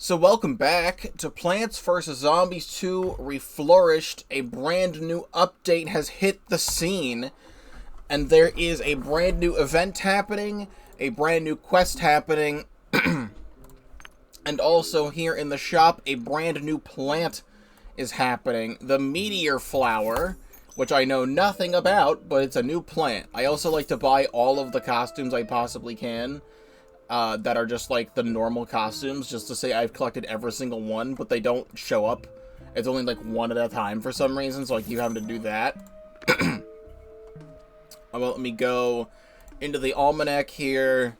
So welcome back to Plants vs. Zombies 2 Reflourished. A brand new update has hit the scene, and there is a brand new event happening, a brand new quest happening, and also here in the shop, a brand new plant is happening. The meteor flower, which I know nothing about, but it's a new plant. I also like to buy all of the costumes I possibly can. That are just like the normal costumes, just to say I've collected every single one, but they don't show up. It's only like one at a time for some reason, so like you having to do that. Well, let me go into the almanac here.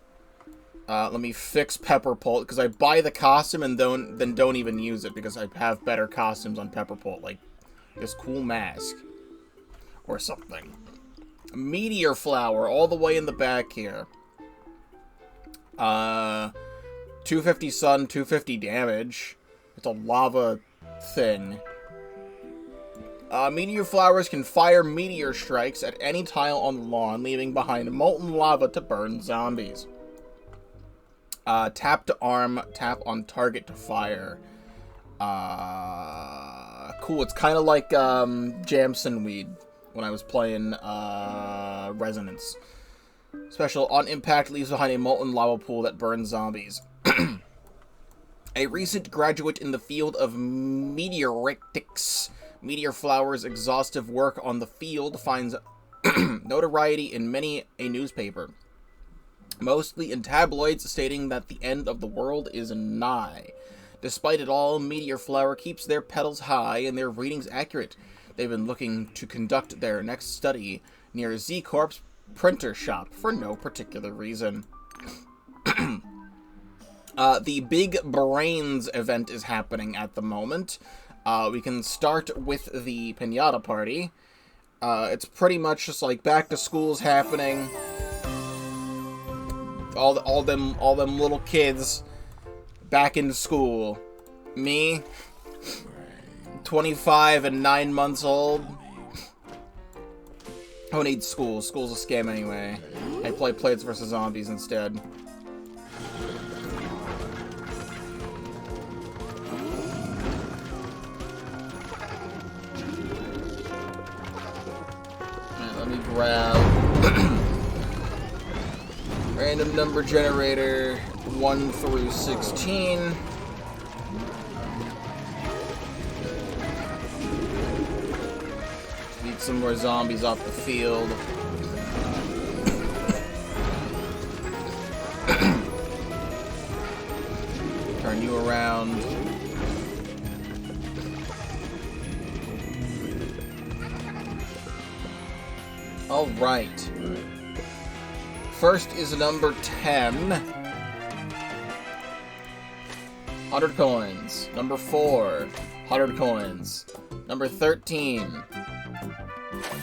Let me fix Pepper Pult, because I buy the costume and then don't even use it, because I have better costumes on Pepper Pult, like this cool mask. Or something. Meteor flower, all the way in the back here. 250 sun, 250 damage. It's a lava thing. Meteor flowers can fire meteor strikes at any tile on the lawn, leaving behind molten lava to burn zombies. Tap to arm, tap on target to fire. Cool, it's kind of like, Jamson Weed when I was playing, Resonance. Special, on impact, leaves behind a molten lava pool that burns zombies. A recent graduate in the field of meteoritics. Meteor Flower's exhaustive work on the field finds notoriety in many a newspaper. Mostly in tabloids stating that the end of the world is nigh. Despite it all, Meteor Flower keeps their petals high and their readings accurate. They've been looking to conduct their next study near Z-Corp's printer shop for no particular reason. The big Brainz event is happening at the moment. We can start with the pinata party. It's pretty much just like back to school's happening. All them little kids back in school. Me, 25 and 9 months old. Who needs school? School's a scam anyway. I play Plants vs. Zombies instead. Alright, let me grab random number generator 1 through 16. Some more zombies off the field. Turn you around. Alright. First is number 10. 100 coins. Number 4. 100 coins. Number 13.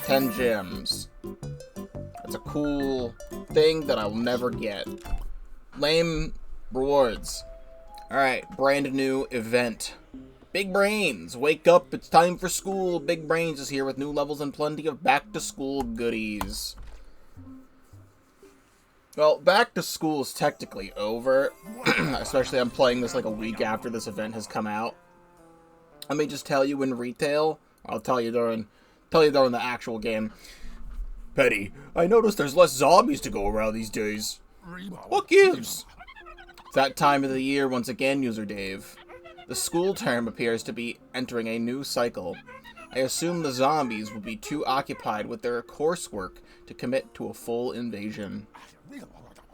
10 gems. That's a cool thing that I'll never get. Lame rewards. Alright, brand new event. Big Brainz, wake up, it's time for school. Big Brainz is here with new levels and plenty of back to school goodies. Well, back to school is technically over. Especially I'm playing this like a week after this event has come out. Let me just tell you in retail. I'll tell you during the actual game. Petty, I noticed there's less zombies to go around these days. What gives? It's that time of the year once again, user Dave. The school term appears to be entering a new cycle. I assume the zombies will be too occupied with their coursework to commit to a full invasion.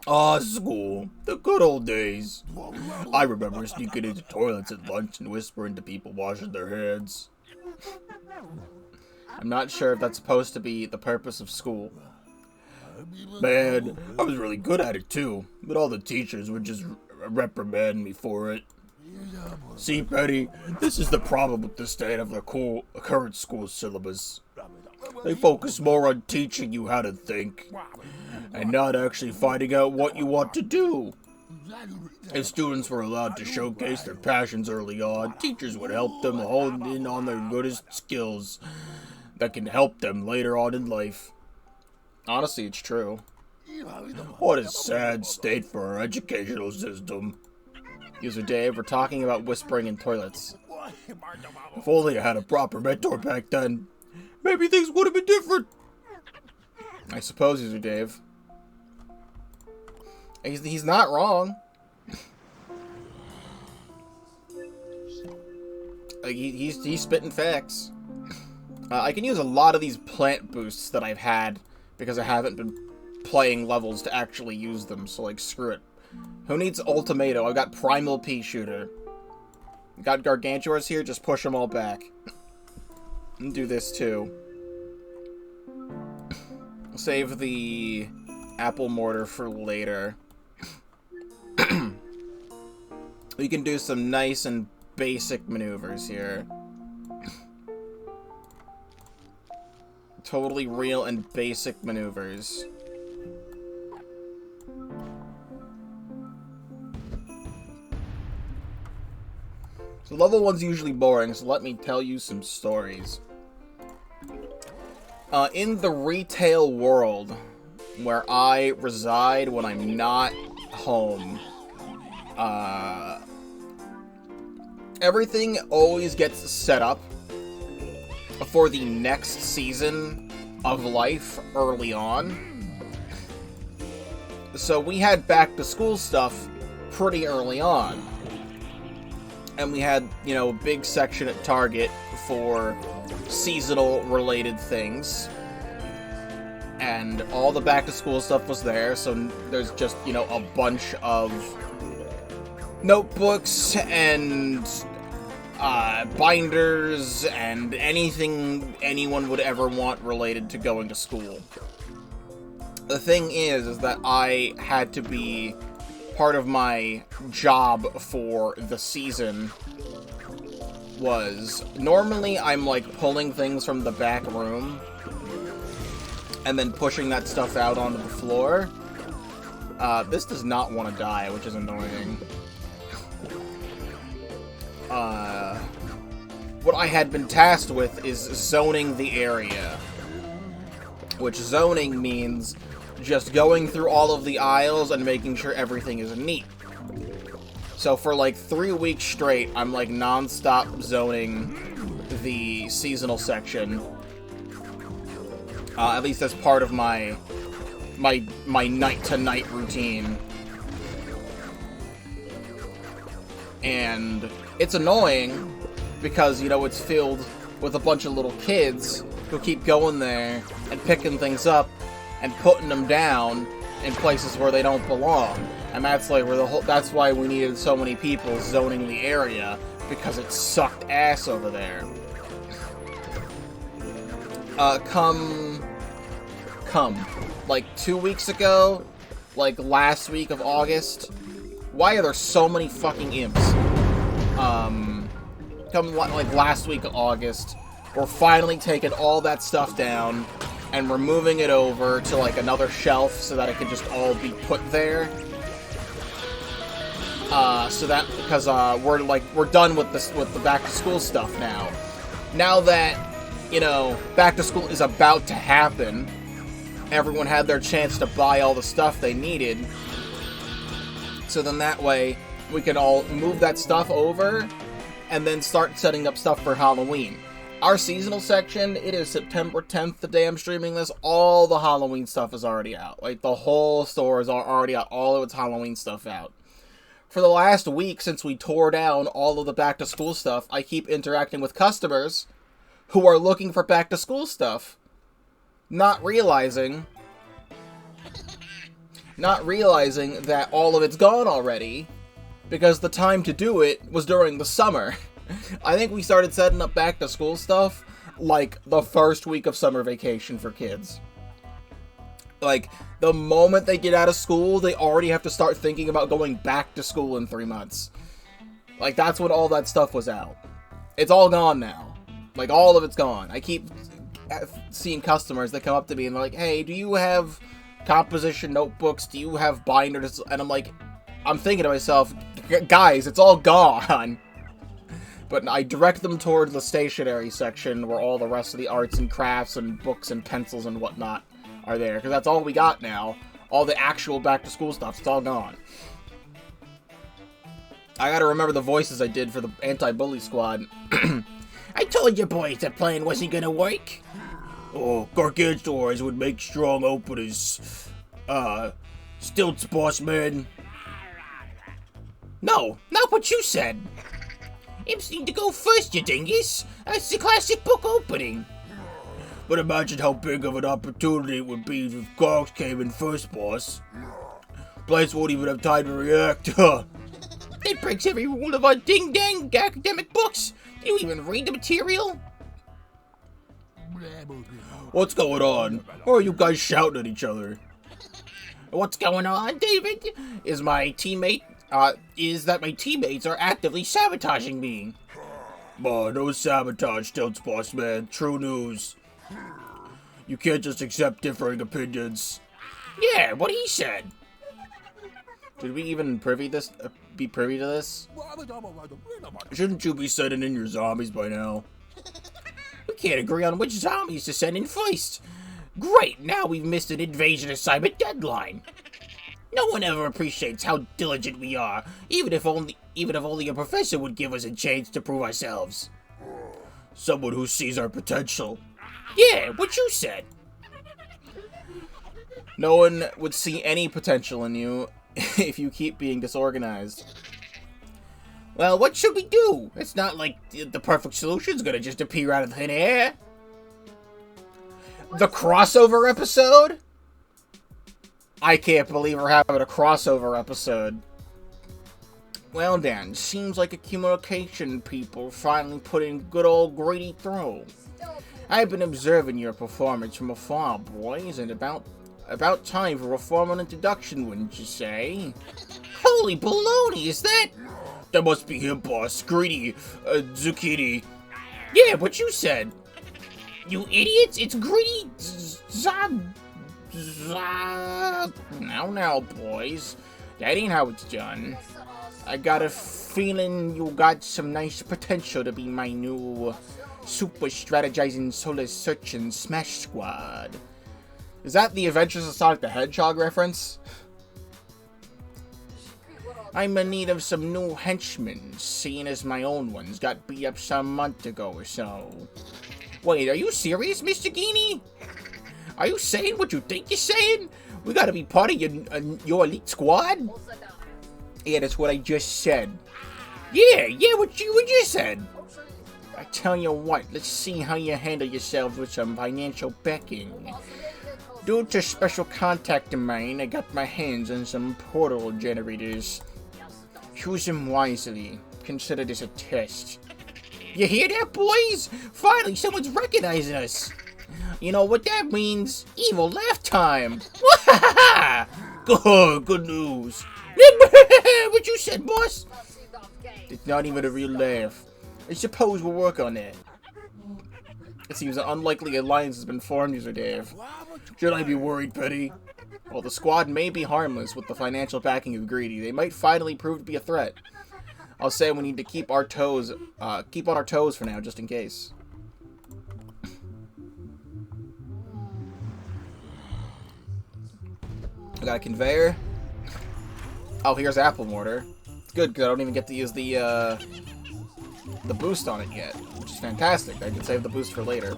Ah, school. The good old days. I remember sneaking into toilets at lunch and whispering to people washing their hands. I'm not sure if that's supposed to be the purpose of school. Man, I was really good at it too, but all the teachers would just reprimand me for it. See, Petty, this is the problem with the state of the current school syllabus. They focus more on teaching you how to think, and not actually finding out what you want to do. If students were allowed to showcase their passions early on, teachers would help them hone in on their greatest skills that can help them later on in life. Honestly, it's true. What a sad state for our educational system. User Dave, we're talking about whispering in toilets. If only I had a proper mentor back then, maybe things would have been different. I suppose, User Dave. He's not wrong. He's spitting facts. I can use a lot of these plant boosts that I've had because I haven't been playing levels to actually use them, so, like, screw it. Who needs Ultimato? I've got Primal Pea Shooter. Got Gargantuars here, just push them all back. And do this, too. Save the Apple Mortar for later. We can do some nice and basic maneuvers here. Totally real and basic maneuvers. So level 1's usually boring, so let me tell you some stories. In the retail world, where I reside when I'm not home, everything always gets set up for the next season of life early on. So we had back-to-school stuff pretty early on. And we had, you know, a big section at Target for seasonal-related things. And all the back-to-school stuff was there, so there's just, you know, a bunch of notebooks and binders and anything anyone would ever want related to going to school. The thing is that I had to be... part of my job for the season was, normally I'm like pulling things from the back room and then pushing that stuff out onto the floor. This does not want to die, which is annoying. What I had been tasked with is zoning the area, which zoning means just going through all of the aisles and making sure everything is neat. So for like 3 weeks straight, I'm like non-stop zoning the seasonal section. At least as part of my night-to-night routine. And it's annoying because, you know, it's filled with a bunch of little kids who keep going there and picking things up and putting them down in places where they don't belong. And that's like where that's why we needed so many people zoning the area, because it sucked ass over there. Like 2 weeks ago, like last week of August, why are there so many fucking imps? Come like last week of August, we're finally taking all that stuff down, and we're moving it over to, like, another shelf so that it can just all be put there. Because we're done with this, with the back-to-school stuff now. Now that, you know, back-to-school is about to happen, everyone had their chance to buy all the stuff they needed. So then that way, we can all move that stuff over, and then start setting up stuff for Halloween. Our seasonal section, it is September 10th, the day I'm streaming this. All the Halloween stuff is already out. Like, the whole store is already out. All of its Halloween stuff out. For the last week, since we tore down all of the back-to-school stuff, I keep interacting with customers who are looking for back-to-school stuff. Not realizing that all of it's gone already, because the time to do it was during the summer. I think we started setting up back-to-school stuff, like, the first week of summer vacation for kids. Like, the moment they get out of school, they already have to start thinking about going back to school in 3 months. Like, that's when all that stuff was out. It's all gone now. Like, all of it's gone. I keep seeing customers that come up to me and they're like, hey, do you have composition notebooks? Do you have binders? And I'm like, I'm thinking to myself, guys, it's all gone. But I direct them towards the stationery section where all the rest of the arts and crafts and books and pencils and whatnot are there. Because that's all we got now. All the actual back-to-school stuff, it's all gone. I gotta remember the voices I did for the anti-bully squad. I told you boys that plan wasn't gonna work. Oh, gargantuars would make strong openers. Stilts, boss man. No, not what you said. Imps need to go first, you dingus. That's the classic book opening. But imagine how big of an opportunity it would be if Gargs came in first, boss. Blades won't even have time to react. It breaks every rule of our ding-dang academic books. Do you even read the material? What's going on? Why are you guys shouting at each other? What's going on, David? Is that my teammates are actively sabotaging me. No sabotage, Stilts, boss man. True news. You can't just accept differing opinions. Yeah, what he said. Should we even be privy to this? Shouldn't you be sending in your zombies by now? We can't agree on which zombies to send in first. Great, now we've missed an invasion assignment deadline. No one ever appreciates how diligent we are, even if only a professor would give us a chance to prove ourselves. Someone who sees our potential. Yeah, what you said. No one would see any potential in you if you keep being disorganized. Well, what should we do? It's not like the perfect solution's gonna just appear out of thin air. The crossover episode? I can't believe we're having a crossover episode. Well then, seems like a communication people finally putting good old Greedy through. I've been observing your performance from afar, boys, and about time for a formal introduction, wouldn't you say? Holy baloney, is that? That must be him, boss. Greedy, Zucchini. Yeah, what you said. You idiots, it's Greedy Now, boys. That ain't how it's done. I got a feeling you got some nice potential to be my new super strategizing solar search and smash squad. Is that the Adventures of Sonic the Hedgehog reference? I'm in need of some new henchmen, seeing as my own ones got beat up some month ago or so. Wait, are you serious, Mr. Geenie? Are you saying what you think you're saying? We gotta be part of your elite squad? Yeah, that's what I just said. Yeah, what you said. I tell you what, let's see how you handle yourselves with some financial backing. Due to special contact of mine, I got my hands on some portal generators. Choose them wisely. Consider this a test. You hear that, boys? Finally, someone's recognizing us. You know what that means? Evil laugh time. Good news. What you said, boss? It's not even a real laugh. I suppose we'll work on that. It seems an unlikely alliance has been formed, user Dave. Should I be worried, Petty? Well, the squad may be harmless with the financial backing of Greedy. They might finally prove to be a threat. I'll say we need to keep on our toes for now, just in case. I got a conveyor. Oh, here's apple mortar. It's good because I don't even get to use the boost on it yet, which is fantastic. I can save the boost for later.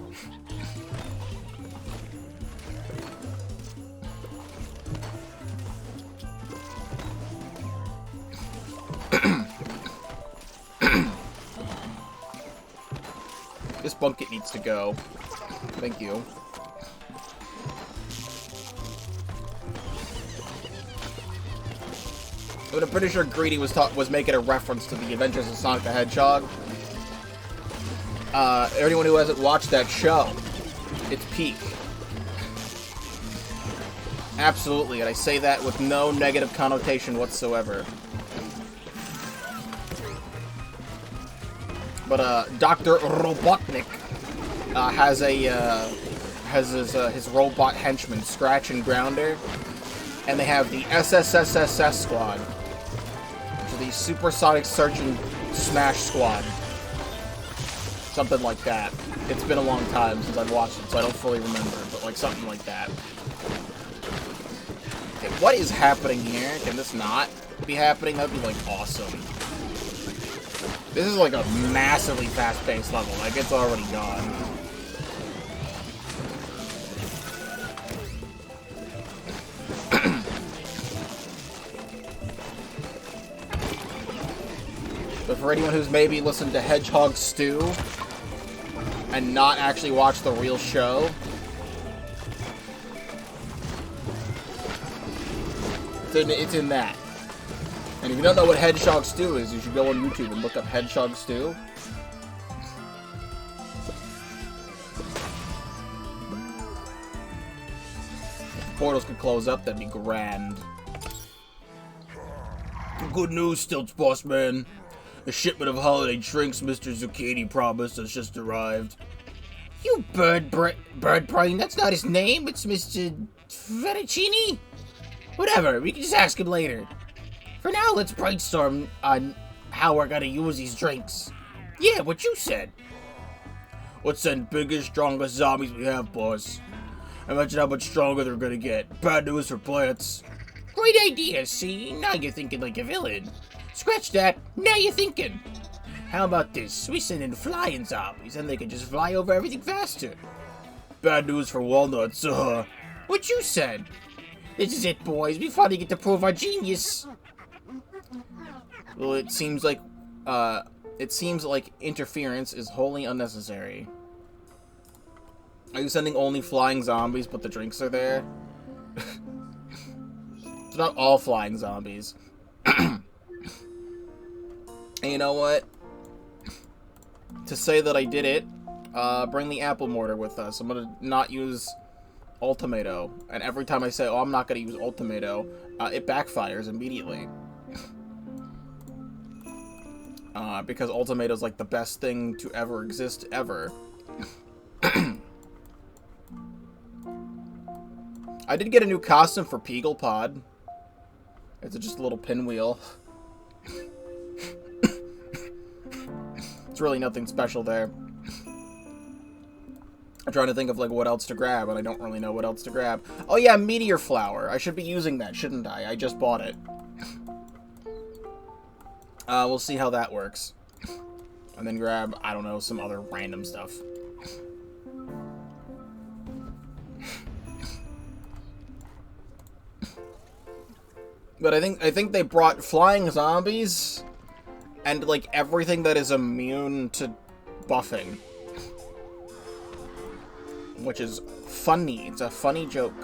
This bucket needs to go. Thank you. But I'm pretty sure Greedy was making a reference to the Adventures of Sonic the Hedgehog. Anyone who hasn't watched that show, it's peak. Absolutely, and I say that with no negative connotation whatsoever. But Dr. Robotnik has his robot henchman, Scratch and Grounder, and they have the SSSSS squad, which is the Supersonic Search and Smash squad. Something like that. It's been a long time since I've watched it, so I don't fully remember, but like something like that. Okay, what is happening here? Can this not be happening? That'd be like awesome. This is like a massively fast-paced level. Like, it's already gone. But for anyone who's maybe listened to Hedgehog Stew and not actually watched the real show, it's in that. And if you don't know what Hedgehog Stew is, you should go on YouTube and look up Hedgehog Stew. If the portals could close up, that'd be grand. Good news, Stilts Boss Man. A shipment of holiday drinks Mr. Zucchini promised has just arrived. You bird brain, that's not his name, it's Mr. Fettuccini? Whatever, we can just ask him later. For now, let's brainstorm on how we're gonna use these drinks. Yeah, what you said. Let's send biggest, strongest zombies we have, boss. Imagine how much stronger they're gonna get. Bad news for plants. Great idea, see? Now you're thinking like a villain. Scratch that, now you're thinking. How about this? We send in flying zombies, and they can just fly over everything faster. Bad news for walnuts, What you said. This is it, boys. We finally get to prove our genius. Well, it seems like interference is wholly unnecessary. Are you sending only flying zombies, but the drinks are there? It's not all flying zombies. And you know what? To say that I did it, bring the apple mortar with us. I'm gonna not use Ultimato. And every time I say, oh, I'm not gonna use Ultimato, it backfires immediately. Because Ultimato's like the best thing to ever exist, ever. I did get a new costume for Peagle Pod. It's just a little pinwheel. It's really nothing special there. I'm trying to think of like what else to grab, and I don't really know what else to grab. Oh yeah, Meteor Flower. I should be using that, shouldn't I? I just bought it. We'll see how that works. And then grab, I don't know, some other random stuff. But I think they brought flying zombies and like everything that is immune to buffing. Which is funny. It's a funny joke.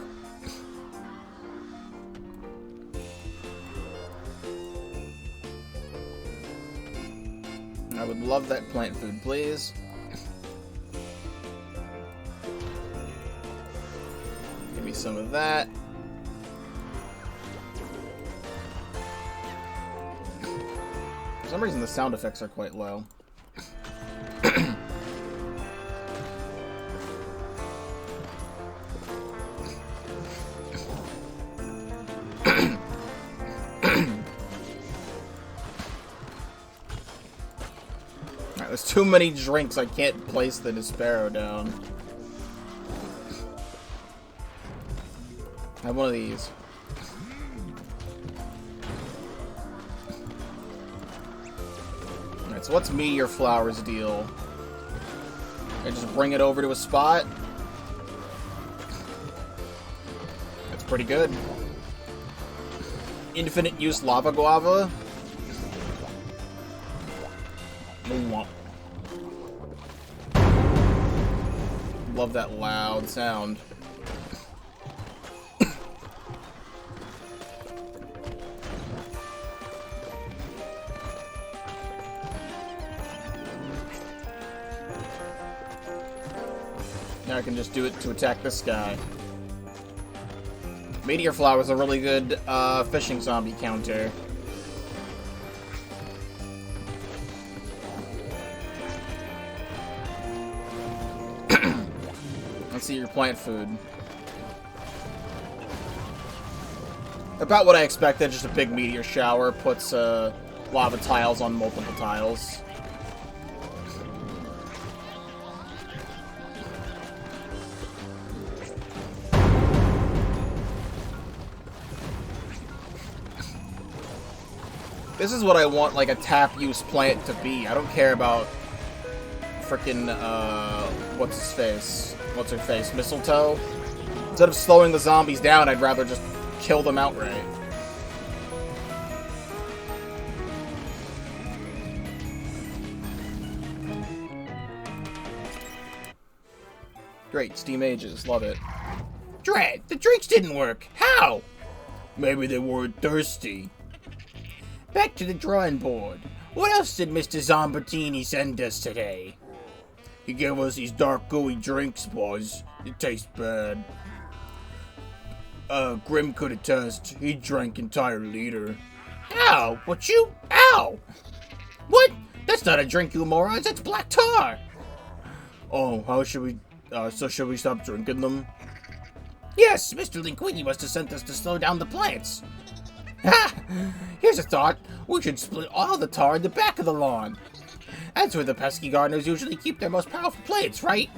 I would love that plant food, please. Give me some of that. For some reason, the sound effects are quite low. There's too many drinks, I can't place the Despero down. I have one of these. Alright, so what's Meteor Flower's deal? I just bring it over to a spot? That's pretty good. Infinite use Lava Guava? Love that loud sound. Now I can just do it to attack this guy. Meteor Flower is a really good fishing zombie counter. Let's see your plant food. About what I expected, just a big meteor shower puts lava tiles on multiple tiles. This is what I want, like, a tap-use plant to be. I don't care about frickin', what's-his-face? Mistletoe? Instead of slowing the zombies down, I'd rather just kill them outright. Great, Steam Ages, love it. Drat, the drinks didn't work. How? Maybe they weren't thirsty. Back to the drawing board. What else did Mr. Zombertini send us today? He gave us these dark, gooey drinks, boys. It tastes bad. Grim could attest. He drank entire liter. Ow! What you? Ow! What? That's not a drink, you morons. That's black tar. Oh, how should we... so should we stop drinking them? Yes, Mr. Linguini must have sent us to slow down the plants. Ha! Here's a thought. We should split all the tar in the back of the lawn. That's where the pesky gardeners usually keep their most powerful plants, right?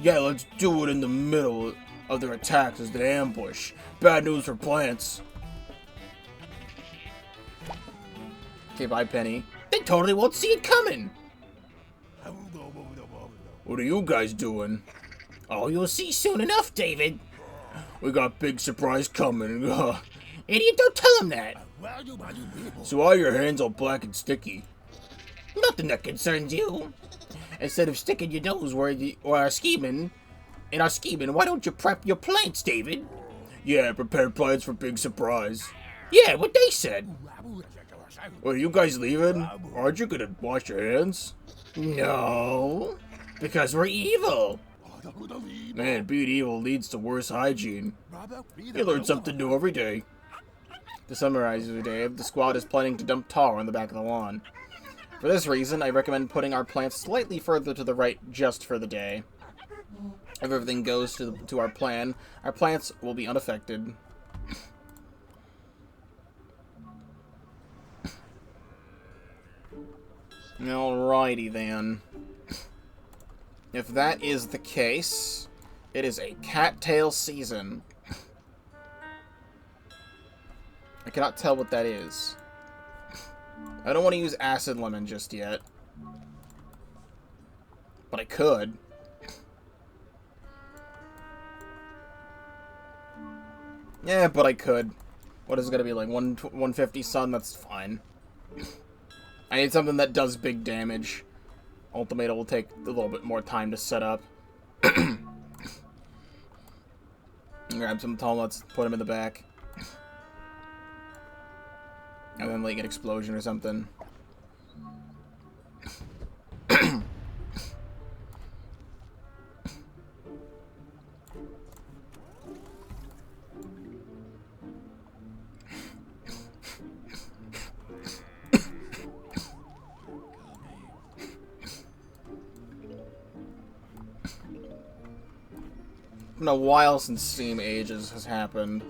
Yeah, let's do it in the middle of their attacks as the ambush. Bad news for plants. Okay, bye, Penny. They totally won't see it coming. What are you guys doing? Oh, you'll see soon enough, David. We got a big surprise coming. Idiot, don't tell him that. So why are your hands all black and sticky? Nothing that concerns you. Instead of sticking your nose where our scheming, why don't you prep your plants, David? Yeah, prepare plants for big surprise. Yeah, what they said. Well, are you guys leaving? Aren't you gonna wash your hands? No, because we're evil. Man, being evil leads to worse hygiene. You learn something new every day. To summarize today, the squad is planning to dump tar on the back of the lawn. For this reason, I recommend putting our plants slightly further to the right just for the day. If everything goes to our plan, our plants will be unaffected. Alrighty then. If that is the case, it is a cattail season. I cannot tell what that is. I don't want to use acid lemon just yet. But I could. Yeah, but I could. What is it going to be, like 150 sun? That's fine. I need something that does big damage. Ultimatum will take a little bit more time to set up. Grab some let's put them in the back. And then like an explosion or something. It's been a while since Steam Ages has happened.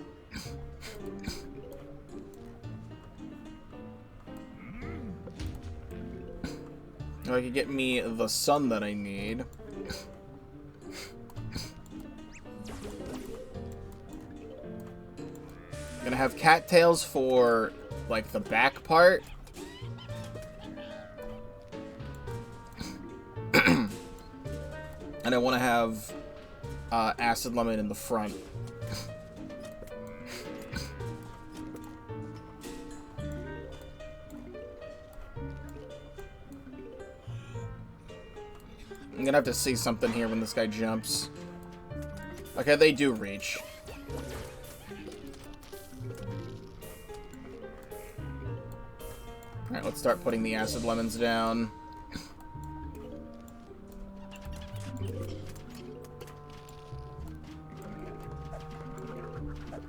If I could get me the sun that I need. Gonna have cattails for, like, the back part. And I want to have acid lemon in the front. I'm gonna have to see something here when this guy jumps. Okay, they do reach. Alright, let's start putting the acid lemons down.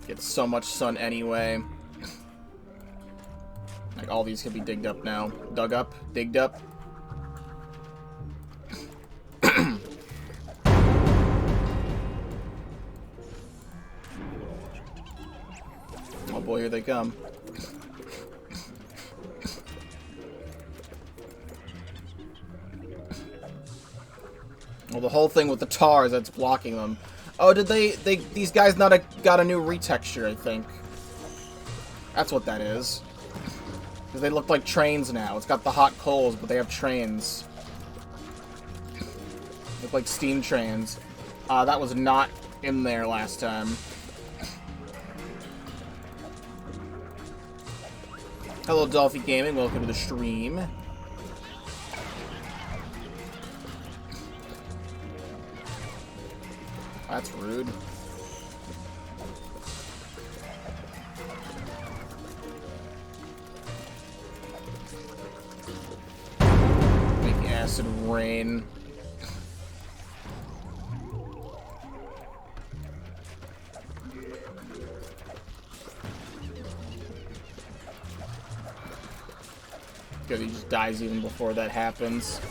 Get so much sun anyway. Like, all these can be digged up now. Dug up, digged up. Oh boy, here they come. Well, the whole thing with the tar is that's blocking them. Oh, did these guys got a new retexture, I think. That's what that is. Because they look like trains now. It's got the hot coals, but they have trains. Look like steam trains. That was not in there last time. Hello, Dolphy Gaming. Welcome to the stream. That's rude. Make acid rain. Good, he just dies even before that happens.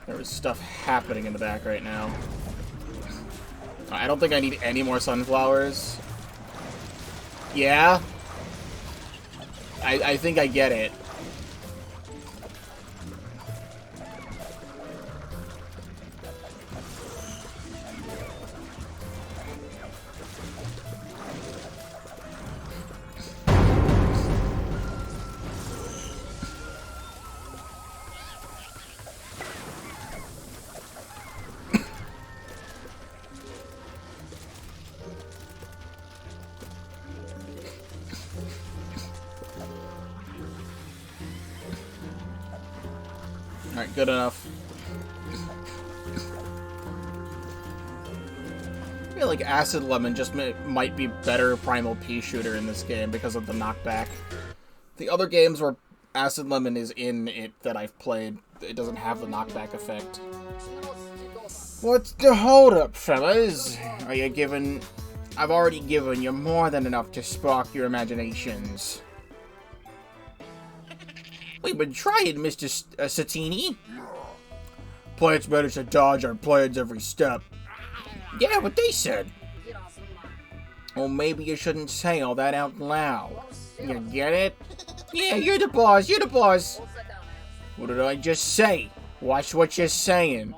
There is stuff happening in the back right now. I don't think I need any more sunflowers. Yeah? I think I get it. Alright, good enough. I feel like Acid Lemon just might be better Primal Pea Shooter in this game because of the knockback. The other games where Acid Lemon is in it that I've played, it doesn't have the knockback effect. What's the holdup, fellas? Are you giving... I've already given you more than enough to spark your imaginations. We've been trying, Mr. Satini. Plants manage to dodge our plans every step. Yeah, what they said. Well, maybe you shouldn't say all that out loud. You get it? Yeah, you're the boss, you're the boss. What did I just say? Watch what you're saying.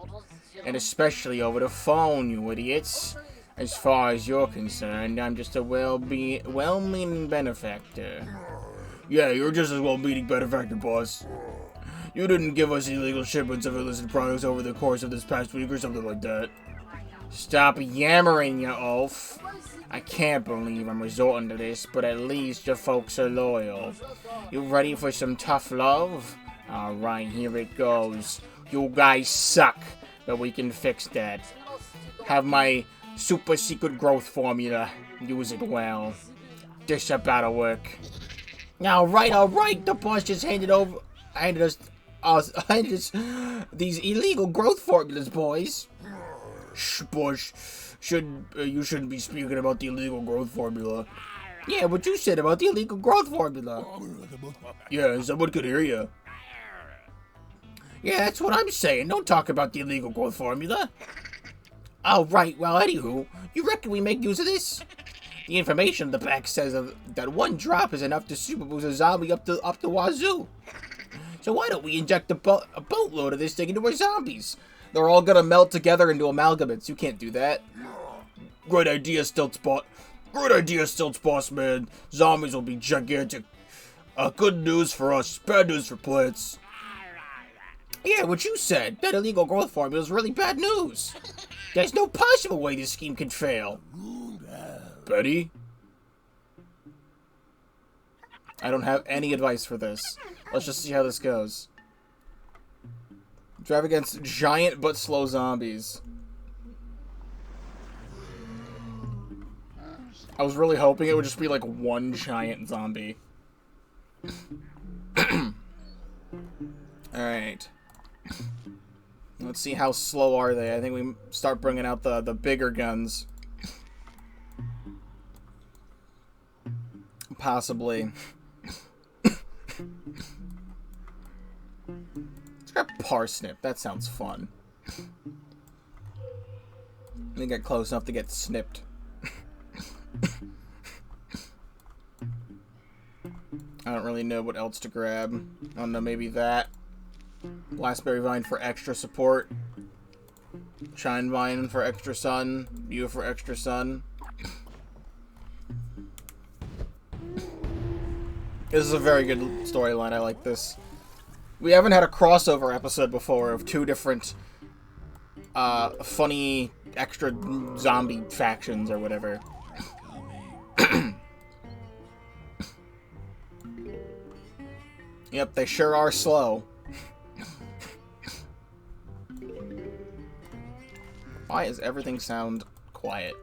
And especially over the phone, you idiots. As far as you're concerned, I'm just a well-meaning benefactor. Yeah, you're just as well-meaning benefactor, boss. You didn't give us illegal shipments of illicit products over the course of this past week or something like that. Stop yammering, you oaf. I can't believe I'm resorting to this, but at least your folks are loyal. You ready for some tough love? Alright, here it goes. You guys suck, but we can fix that. Have my super secret growth formula. Use it well. This about to work. Alright, the boss just handed us these illegal growth formulas, boys. Shh, boss. You shouldn't be speaking about the illegal growth formula. Yeah, what you said about the illegal growth formula. Yeah, someone could hear you. Yeah, that's what I'm saying. Don't talk about the illegal growth formula. Oh, right. Well, anywho, you reckon we make use of this? The information in the back says that one drop is enough to super boost a zombie up the wazoo. So why don't we inject a boatload of this thing into our zombies? They're all gonna melt together into amalgamates. You can't do that. Great idea, Stiltsbot. Great idea, Stiltsboss, man. Zombies will be gigantic. Good news for us, bad news for plants. Yeah, what you said. That illegal growth formula is really bad news. There's no possible way this scheme can fail. Betty? I don't have any advice for this. Let's just see how this goes. Drive against giant but slow zombies. I was really hoping it would just be like one giant zombie. Alright. Let's see how slow are they. I think we start bringing out the bigger guns. Possibly. Let's grab parsnip. That sounds fun. Let me get close enough to get snipped. I don't really know what else to grab. I don't know, maybe that. Blackberry Vine for extra support. Shine Vine for extra sun. You for extra sun. This is a very good storyline. I like this. We haven't had a crossover episode before of two different funny extra zombie factions or whatever. Yep, they sure are slow. Why does everything sound quiet?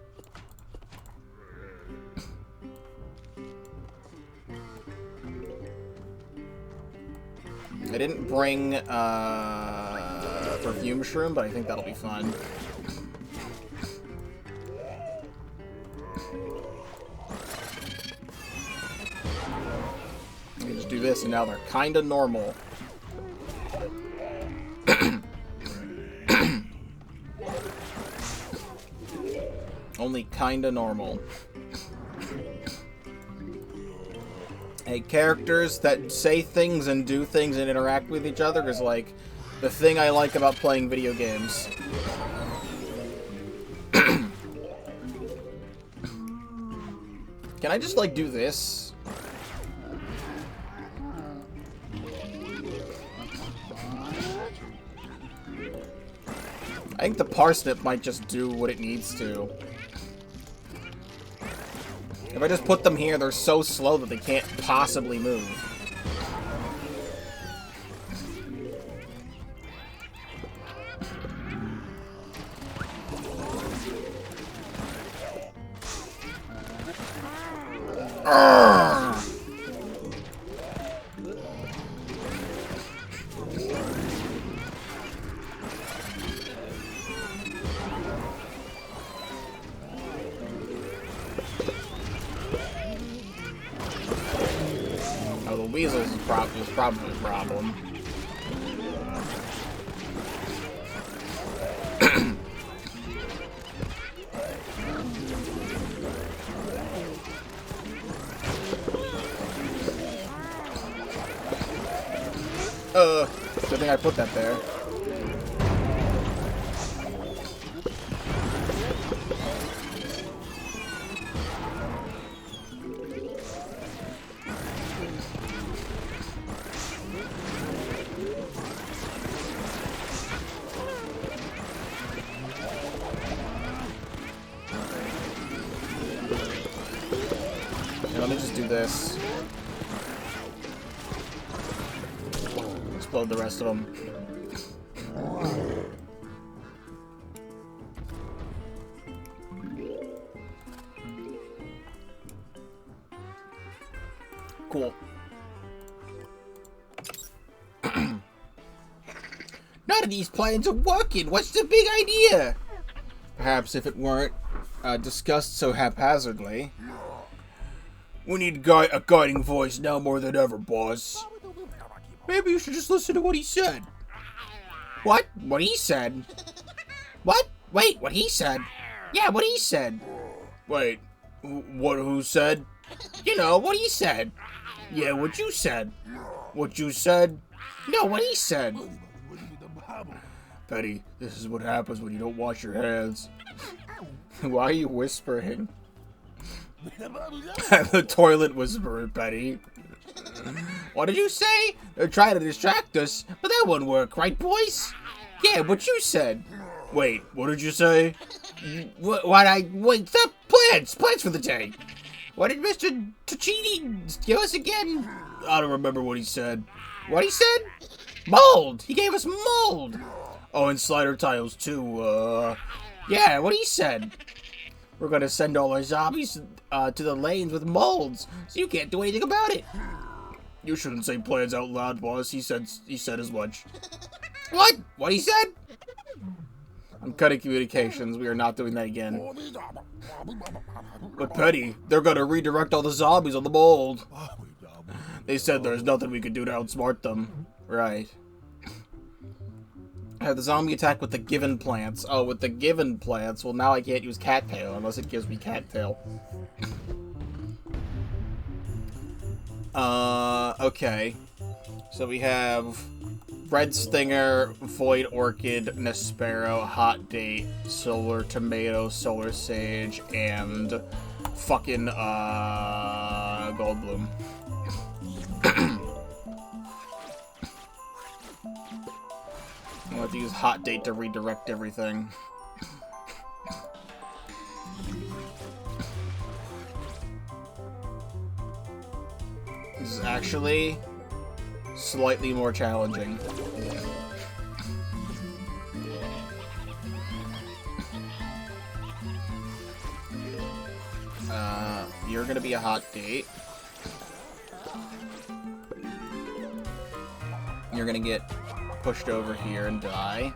I didn't bring perfume shroom, but I think that'll be fun. Let me just do this, and now they're kinda normal. Only kinda normal. Hey, characters that say things and do things and interact with each other is like the thing I like about playing video games. Can I just like do this? I think the parsnip might just do what it needs to. If I just put them here, they're so slow that they can't possibly move. Oh, the weasels is probably a problem. Good thing I put that there. Yeah, let me just do this. Explode the rest of them. Cool. None of these plans are working. What's the big idea? Perhaps if it weren't discussed so haphazardly. We need a guiding voice now more than ever, boss. Maybe you should just listen to what he said. What? What he said? What? Wait, what he said? Yeah, what he said. Wait, what? Who said? You know, what he said. Yeah, what you said. What you said? No, what he said. Betty, this is what happens when you don't wash your hands. Why are you whispering? I'm the toilet whisperer, Betty. What did you say? They're trying to distract us, but that won't work, right, boys? Yeah, what you said. Wait, what did you say? Wait, stop! Plans for the day. What did Mr. Tuccini give us again? I don't remember what he said. What he said? Mold! He gave us mold! Oh, and slider tiles, too, yeah, what he said. We're gonna send all our zombies, to the lanes with molds, so you can't do anything about it. You shouldn't say plans out loud, boss. He said as much. What? What he said? I'm cutting communications. We are not doing that again. But Petty, they're gonna redirect all the zombies on the mold. They said there's nothing we could do to outsmart them. Right. I have the zombie attack with the given plants. Oh, with the given plants? Well, now I can't use cattail unless it gives me cattail. Okay. So we have Red Stinger, Void Orchid, Nespero, Hot Date, Solar Tomato, Solar Sage, and fucking, Goldbloom. I'll have to use Hot Date to redirect everything. This is actually slightly more challenging. You're gonna be a Hot Date. You're gonna get pushed over here and die.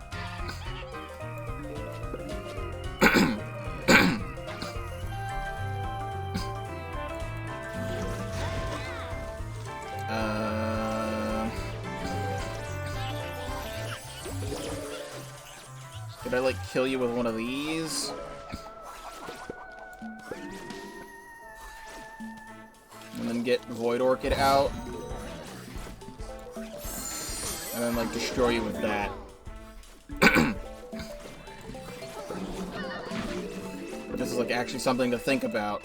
Could I, like, kill you with one of these? And then get Void Orchid out? And then, like, destroy you with that. This is, like, actually something to think about.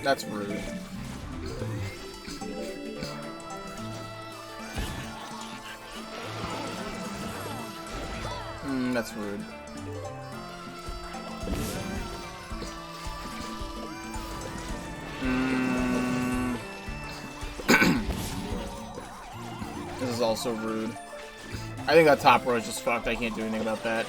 That's rude. That's rude. This is also rude. I think that top row is just fucked. I can't do anything about that.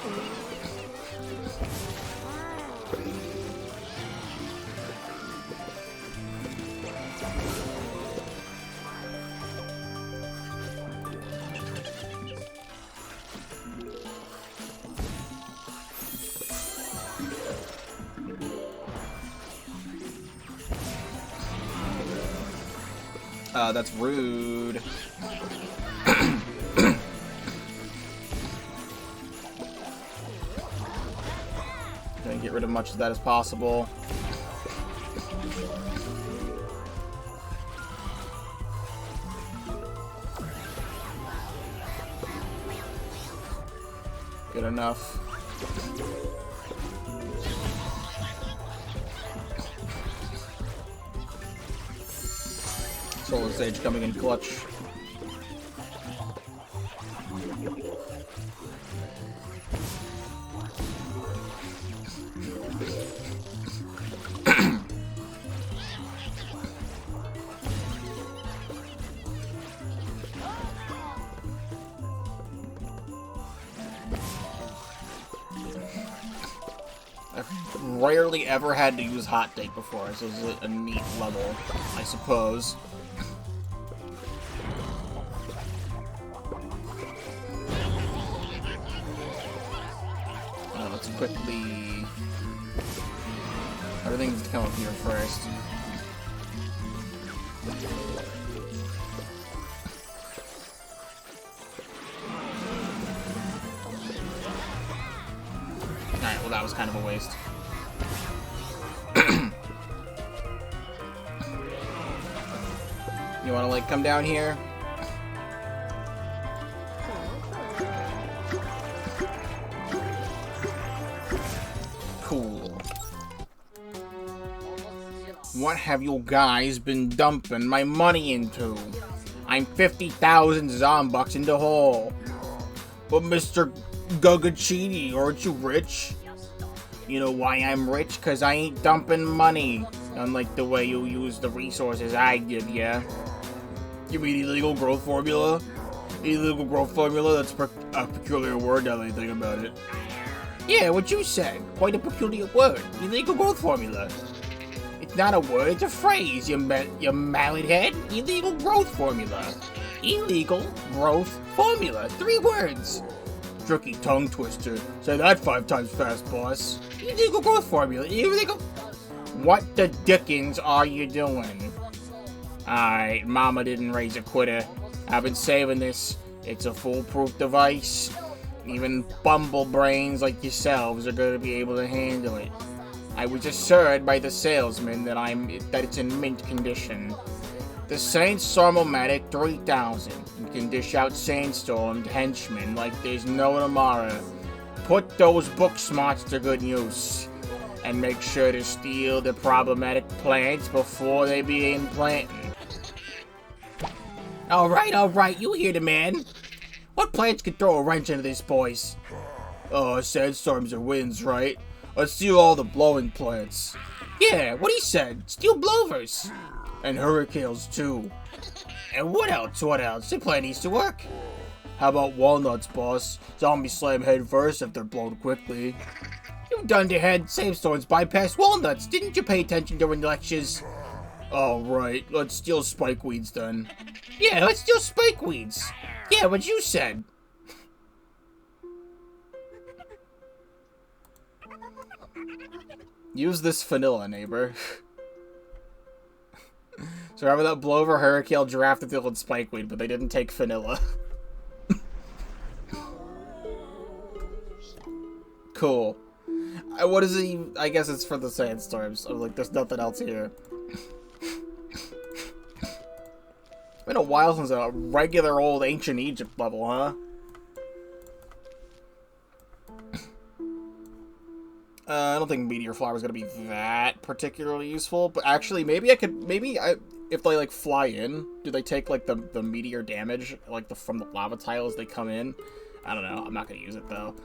That's rude. Gonna get rid of much of that as possible. Good enough. Solar Sage coming in clutch. I've rarely ever had to use Hot Date before, so this is a neat level, I suppose. Let's quickly... Everything needs to come up here first. Alright, well that was kind of a waste. You wanna, like, come down here? Cool. What have you guys been dumping my money into? I'm 50,000 Zombucks in the hole. But Mr. Gugachini, aren't you rich? You know why I'm rich? Cause I ain't dumping money. Unlike the way you use the resources I give ya. You mean illegal growth formula? Illegal growth formula? That's a peculiar word now that I think about it. Yeah, what you said. Quite a peculiar word. Illegal growth formula. It's not a word, it's a phrase, you mallet head. Illegal growth formula. Illegal growth formula. 3 words. Tricky tongue twister. Say that 5 times fast, boss. Illegal growth formula. Illegal... What the dickens are you doing? Alright, Mama didn't raise a quitter. I've been saving this. It's a foolproof device. Even bumble brains like yourselves are going to be able to handle it. I was assured by the salesman that it's in mint condition. The Sandstorm-O-Matic 3000 can dish out sandstormed henchmen like there's no tomorrow. Put those book smarts to good use. And make sure to steal the problematic plants before they begin planting. Alright, you hear the man. What plants could throw a wrench into this, boys? Oh, sandstorms are winds, right? Let's steal all the blowing plants. Yeah, what he said. Steal blowers. And hurricanes, too. And what else? The plan needs to work. How about walnuts, boss? Zombie slam head first if they're blown quickly. You dunderhead, sandstorms bypass walnuts. Didn't you pay attention during the lectures? Oh, right. Let's steal spikeweeds, then. Yeah, let's steal spikeweeds. Yeah, what you said. Use this vanilla, neighbor. So remember that blowover hurricane giraffe field and spikeweed, but they didn't take vanilla. Cool. What is it? I guess it's for the sandstorms. I was like, there's nothing else here. It's been a while since a regular old ancient Egypt level, huh? I don't think meteor flower is gonna be that particularly useful, but actually, if they like fly in, do they take like the meteor damage like from the lava tile as they come in? I don't know. I'm not gonna use it though.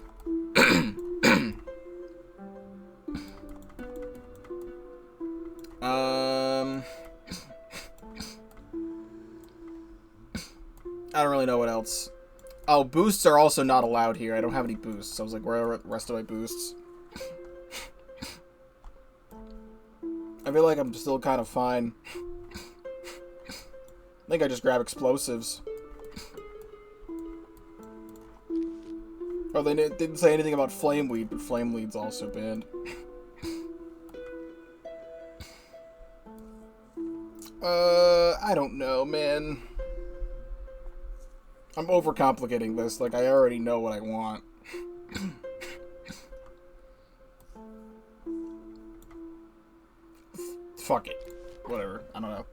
I don't really know what else. Oh, boosts are also not allowed here. I don't have any boosts. I was like, where are the rest of my boosts? I feel like I'm still kind of fine. I think I just grab explosives. Oh, they didn't say anything about flameweed, but flameweed's also banned. I don't know, man. I'm overcomplicating this. Like, I already know what I want. Fuck it. Whatever. I don't know.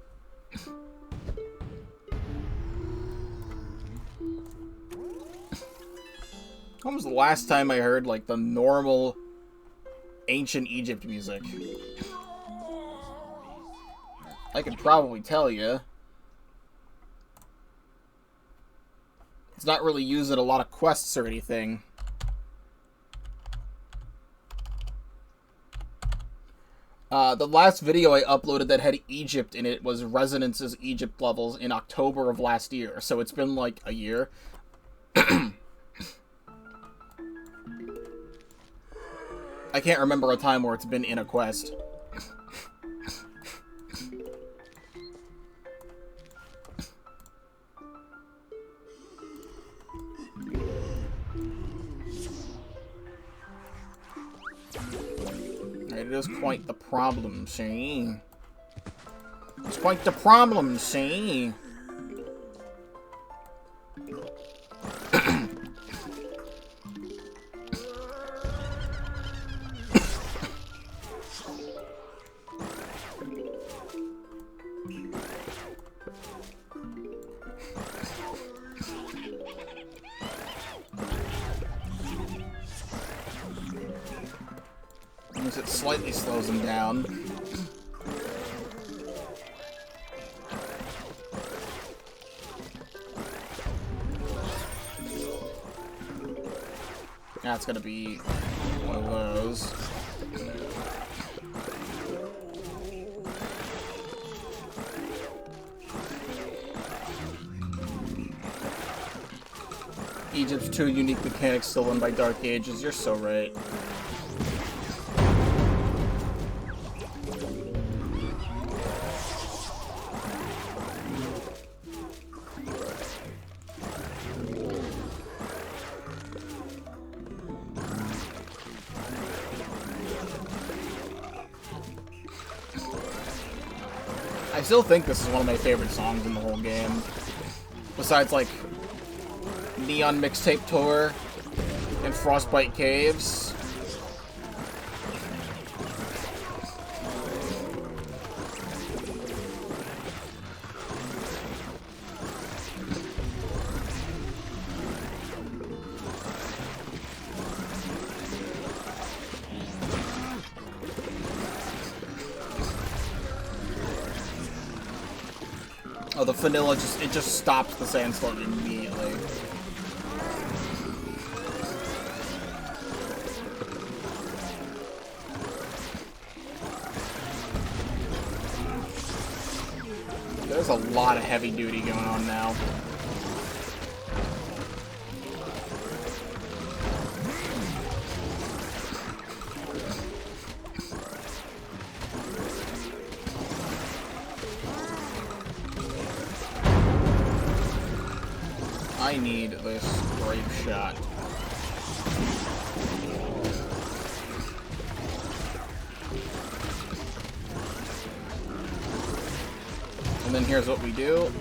When was the last time I heard, like, the normal ancient Egypt music? I could probably tell you. It's not really used in a lot of quests or anything. The last video I uploaded that had Egypt in it was Resonance's Egypt levels in October of last year, so it's been like a year. I can't remember a time where it's been in a quest. It is quite the problem, see? It's quite the problem, see? It slightly slows him down. That's gonna be one of those. Egypt's 2 unique mechanics stolen by Dark Ages. You're so right. I still think this is one of my favorite songs in the whole game. Besides, like, Neon Mixtape Tour in Frostbite Caves. Oh, the vanilla just stops the sandstorm immediately. There's a lot of heavy duty going on now. I need this grape shot. And then here's what we do.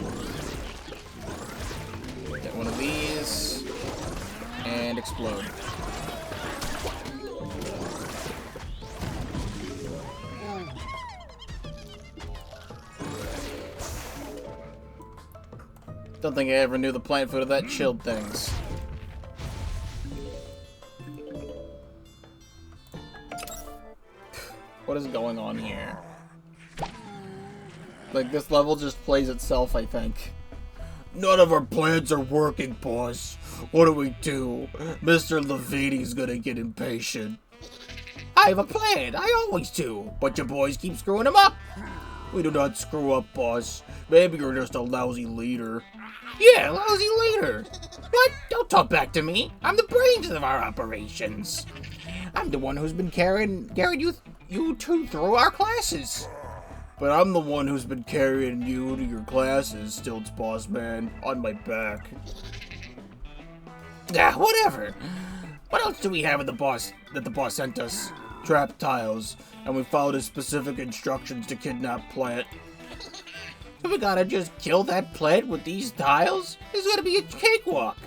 Get one of these and explode. Don't think I ever knew the plant food of that chilled things. What is going on here? Like, this level just plays itself, I think. None of our plans are working, boss. What do we do? Mr. Leviti's gonna get impatient. I have a plan. I always do. But your boys keep screwing them up. We do not screw up, boss. Maybe you're just a lousy leader. Yeah, lousy leader. What? Don't talk back to me. I'm the brains of our operations. I'm the one who's been carrying you two through our classes. But I'm the one who's been carrying you to your classes, Stilt's boss man, on my back. Ah, whatever. What else do we have that the boss sent us? Trap tiles, and we followed his specific instructions to kidnap Plant. So we gotta just kill that plant with these tiles? It's gonna be a cakewalk.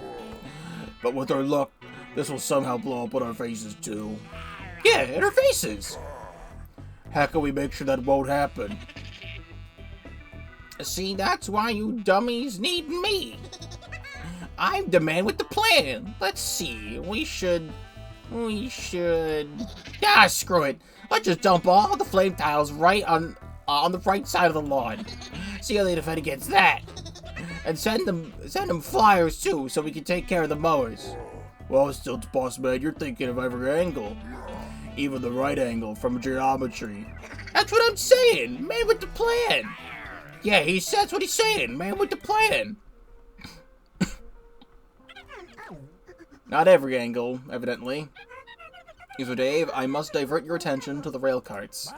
But with our luck, this will somehow blow up on our faces too. Yeah, in our faces. How can we make sure that won't happen? See, that's why you dummies need me. I'm the man with the plan. Let's see, we should... Ah, screw it. Let's just dump all the flame tiles right on the right side of the lawn. See how they defend against that. And send them flyers too, so we can take care of the mowers. Well, Stilt's boss man, you're thinking of every angle. Even the right angle from geometry. That's what I'm saying! Man with the plan! Yeah, that's what he's saying! Man with the plan! Not every angle, evidently. So Dave, I must divert your attention to the rail carts.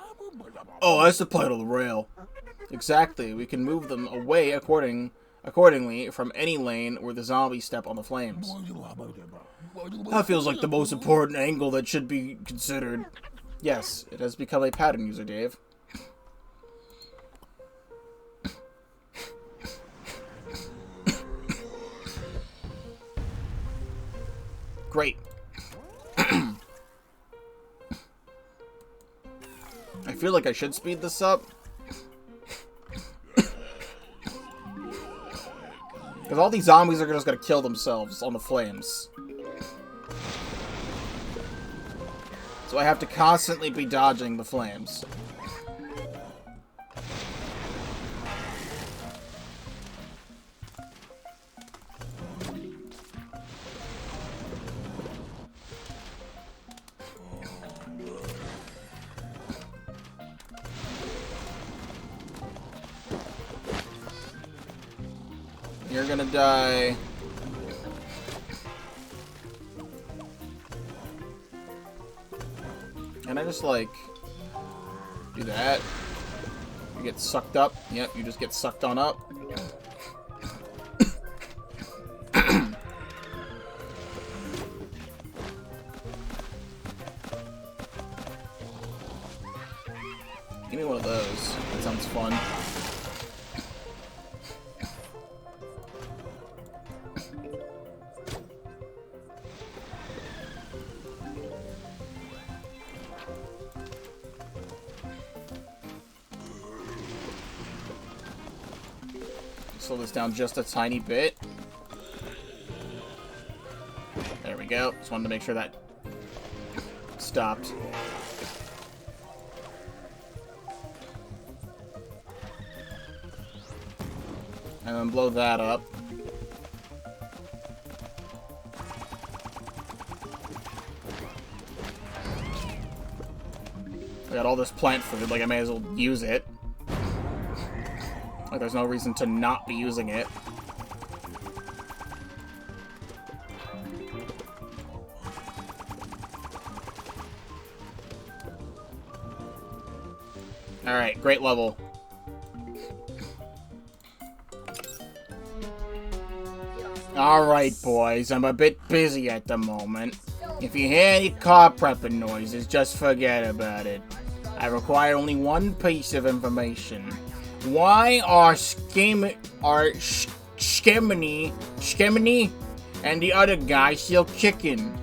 Oh, that's the plan of the rail. Exactly, we can move them away accordingly from any lane where the zombies step on the flames. That feels like the most important angle that should be considered. Yes, it has become a pattern, User Dave. Great. I feel like I should speed this up. Because all these zombies are just going to kill themselves on the flames. So I have to constantly be dodging the flames. You're gonna die. Can I just, like, do that? You get sucked up? Yep, you just get sucked on up. Give me one of those. That sounds fun. Slow this down just a tiny bit. There we go. Just wanted to make sure that stopped. And then blow that up. I got all this plant food, like I may as well use it. Like there's no reason to not be using it. Alright, great level. Alright, boys, I'm a bit busy at the moment. If you hear any car prepping noises, just forget about it. I require only one piece of information. Why are Skemini and the other guy still kicking?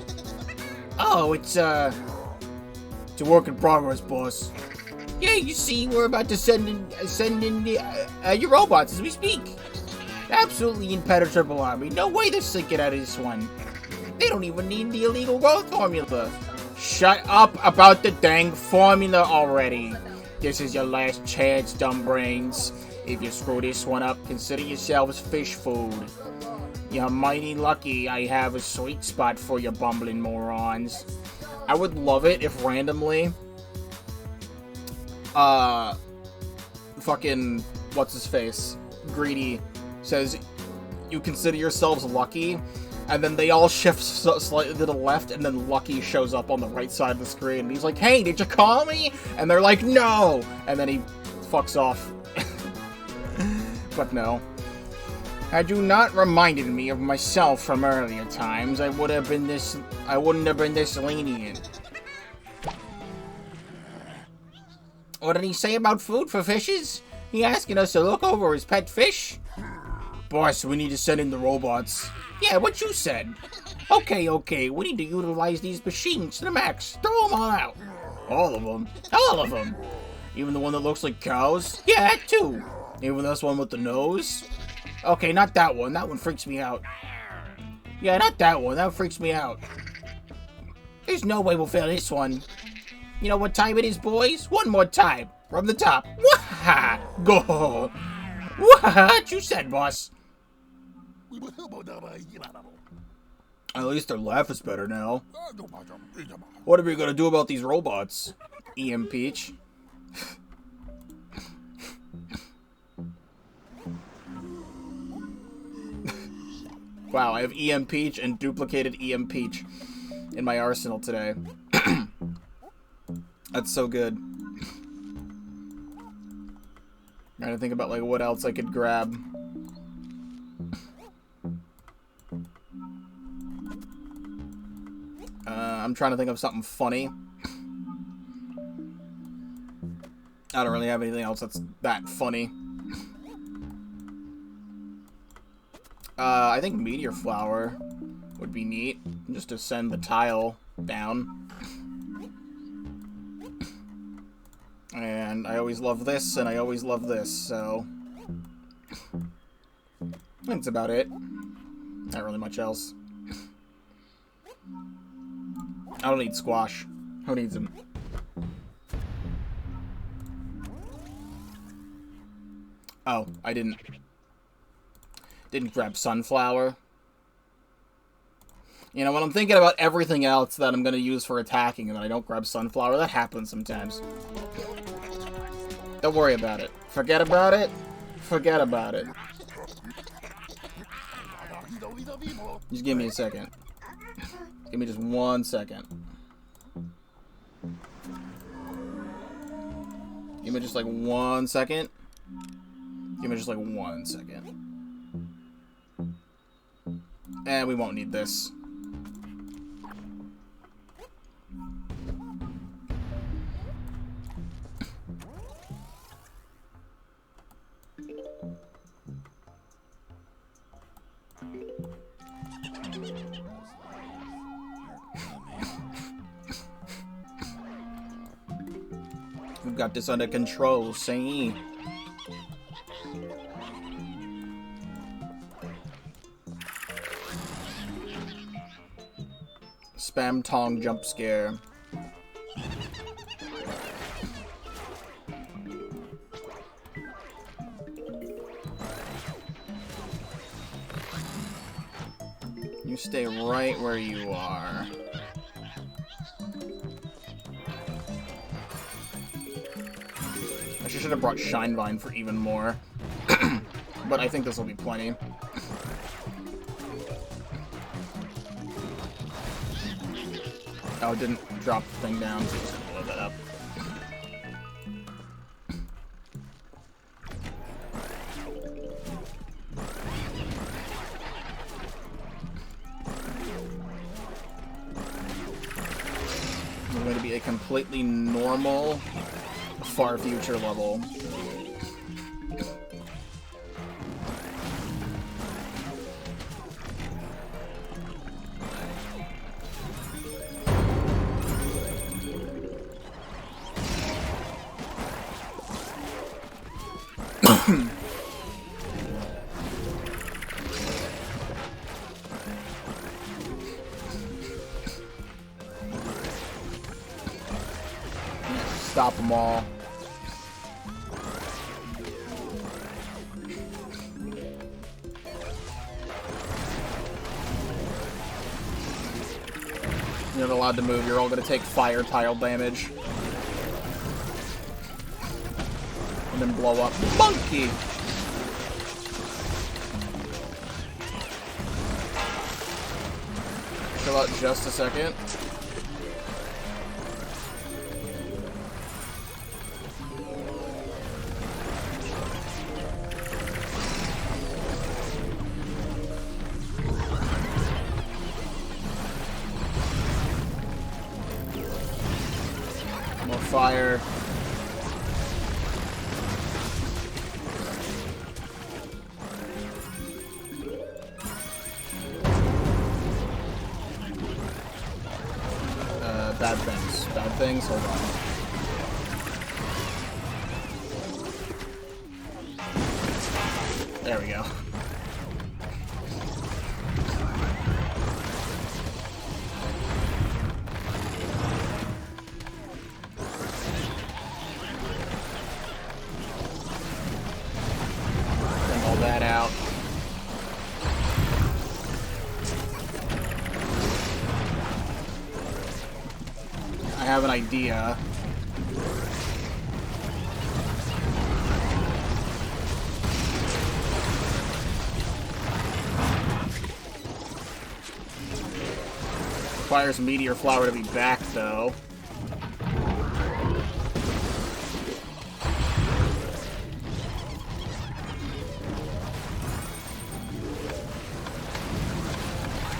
Oh, it's a work in progress, boss. Yeah, you see, we're about to send in your robots as we speak. Absolutely impenetrable army. No way they're sinking out of this one. They don't even need the illegal growth formula. Shut up about the dang formula already. This is your last chance, dumb brains. If you screw this one up, consider yourselves fish food. You're mighty lucky I have a sweet spot for you bumbling morons. I would love it if randomly fucking what's his face? Greedy says you consider yourselves lucky, and then they all shift slightly to the left, and then Lucky shows up on the right side of the screen, and he's like, hey, did you call me? And they're like, no! And then he fucks off. But no. Had you not reminded me of myself from earlier times, I wouldn't have been this lenient. What did he say about food for fishes? He asking us to look over his pet fish? Boss, we need to send in the robots. Yeah, what you said. Okay, we need to utilize these machines to the max. Throw them all out. All of them? All of them. Even the one that looks like cows? Yeah, that too. Even this one with the nose? Okay, not that one. That one freaks me out. Yeah, not that one. That freaks me out. There's no way we'll fail this one. You know what time it is, boys? One more time. From the top. Wah-ha! Go! What you said, boss? At least their laugh is better now. What are we gonna do about these robots? EM Peach. Wow, I have EM Peach and duplicated EM Peach in my arsenal today. That's so good. Trying to think about like what else I could grab. I'm trying to think of something funny. I don't really have anything else that's that funny. I think Meteor Flower would be neat, just to send the tile down. And I always love this, and I always love this, so I think that's about it. Not really much else. I don't need squash. Who needs them? Oh, I didn't grab sunflower. You know, when I'm thinking about everything else that I'm going to use for attacking and I don't grab sunflower, that happens sometimes. Don't worry about it. Forget about it. Forget about it. Just give me a second. Give me just 1 second. Give me just like 1 second. Give me just like 1 second. And we won't need this. We've got this under control, see? Spam Tong jump scare. You stay right where you are. I should have brought Shinevine for even more. But I think this will be plenty. Oh, it didn't drop the thing down, so just gonna blow that up. It's going to be a completely normal, far future level. Stop them all. You're not allowed to move. You're all going to take fire tile damage. And then blow up. Monkey! Chill out just a second. More fire. Bad things. Bad things? Hold on. There we go. Bring all that out. I have an idea. Requires Meteor Flower to be back, though.